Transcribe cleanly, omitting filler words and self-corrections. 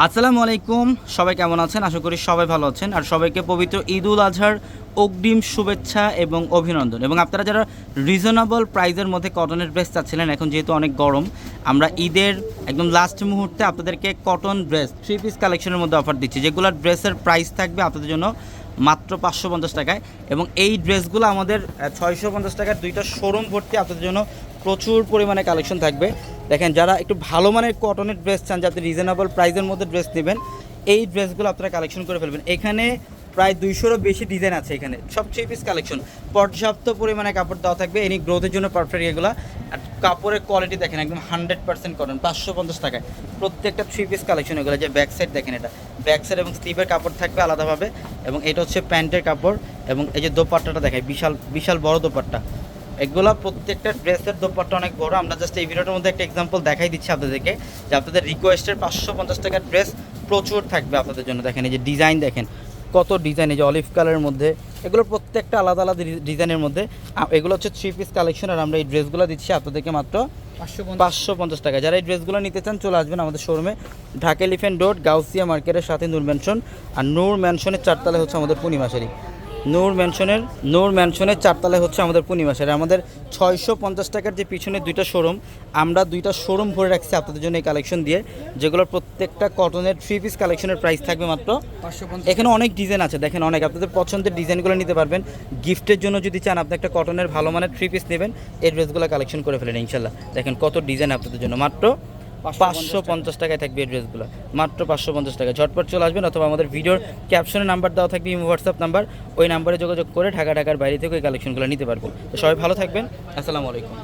আসসালামু আলাইকুম, সবাই কেমন আছেন? আশা করি সবাই ভালো আছেন। আর সবাইকে পবিত্র ঈদ উল আজহার অগ্রিম শুভেচ্ছা এবং অভিনন্দন। এবং আপনারা যারা রিজনেবল প্রাইসের মধ্যে কটনের ড্রেস চাচ্ছিলেন, এখন যেহেতু অনেক গরম, আমরা ঈদের একদম লাস্ট মুহূর্তে আপনাদেরকে কটন ড্রেস 3 পিস কালেকশনের মধ্যে অফার দিচ্ছি, যেগুলোর ড্রেসের প্রাইস থাকবে আপনাদের জন্য মাত্র 550 টাকায়। এবং এই ড্রেসগুলো আমাদের 650 টাকার দুইটা শোরুম ভর্তি আপনাদের জন্য প্রচুর পরিমাণে কালেকশন থাকবে। দেখেন, যারা একটু ভালো মানের কটনের ড্রেস চান, যাতে রিজনেবল প্রাইসের মধ্যে ড্রেস নেবেন, এই ড্রেসগুলো আপনারা কালেকশন করে ফেলবেন। এখানে প্রায় 200-রও বেশি ডিজাইন আছে। এখানে সব 3 পিস কালেকশন, পর্যাপ্ত পরিমাণে কাপড় দেওয়া থাকবে। এনি গ্রোথের জন্য পারফেক্ট এগুলো। আর কাপড়ের কোয়ালিটি দেখেন, একদম 100% কটন, 550 টাকায় প্রত্যেকটা 3 পিস কালেকশন। এগুলো যে ব্যাক সাইড দেখেন, এটা ব্যাক সাইড এবং স্লিভের কাপড় থাকবে আলাদাভাবে, এবং এটা হচ্ছে প্যান্টের কাপড়। এবং এই যে দোপাট্টাটা দেখায়, বিশাল বিশাল বড় দোপাট্টা। এগুলো প্রত্যেকটা ড্রেসের দোপাট্টা অনেক বড়। আমরা জাস্ট এই ভিডিওটার মধ্যে একটা এক্সাম্পল দেখাই দিচ্ছি আপনাদেরকে, যে আপনাদের রিকোয়েস্টের 550 টাকার ড্রেস প্রচুর থাকবে আপনাদের জন্য। দেখেন এই যে ডিজাইন, দেখেন কত ডিজাইন, এই যে অলিভ কালারের মধ্যে, এগুলো প্রত্যেকটা আলাদা আলাদা ডিজাইনের মধ্যে। এগুলো হচ্ছে 3 পিস কালেকশন, আর আমরা এই ড্রেসগুলো দিচ্ছি আপনাদেরকে মাত্র 550 টাকা। যারা এই ড্রেসগুলো নিতে চান, চলে আসবেন আমাদের শোরুমে, ঢাকা এলিফ্যান্ট রোড, গাউসিয়া মার্কেটের সাথে নূর ম্যানশন। আর নূর ম্যানশনের 4 তলায় হচ্ছে আমাদের পূর্ণিমাশারি। নূর ম্যানশনের 4 তলায় হচ্ছে আমাদের পূর্ণিমাশারি। আমাদের 650 টাকার যে পিছনে দুইটা শোরুম, আমরা দুইটা শোরুম ভরে রাখছি আপনাদের জন্য এই কালেকশন দিয়ে, যেগুলোর প্রত্যেকটা কটনের 3 পিস কালেকশনের প্রাইস থাকবে মাত্র 550। এখানে অনেক ডিজাইন আছে, দেখেন অনেক, আপনাদের পছন্দের ডিজাইনগুলো নিতে পারবেন। গিফটের জন্য যদি চান, আপনি একটা কটনের ভালো মানের 3 পিস নেবেন, এই ড্রেসগুলো কালেকশন করে ফেলেন ইনশাল্লাহ। দেখেন কত ডিজাইন আপনাদের জন্য, মাত্র 550 টাকায় থাকবে এই ড্রেসগুলো, মাত্র 550 টাকা। ঝটপট চলে আসবেন, অথবা আমাদের ভিডিওর ক্যাপশনে নাম্বার দেওয়া থাকবে, ইমো হোয়াটসঅ্যাপ নাম্বার, ওই নাম্বারে যোগাযোগ করে ঢাকার বাইরে থেকে ওই কালেকশনগুলো নিতে পারবেন। তো সবাই ভালো থাকবেন, আসসালামু আলাইকুম।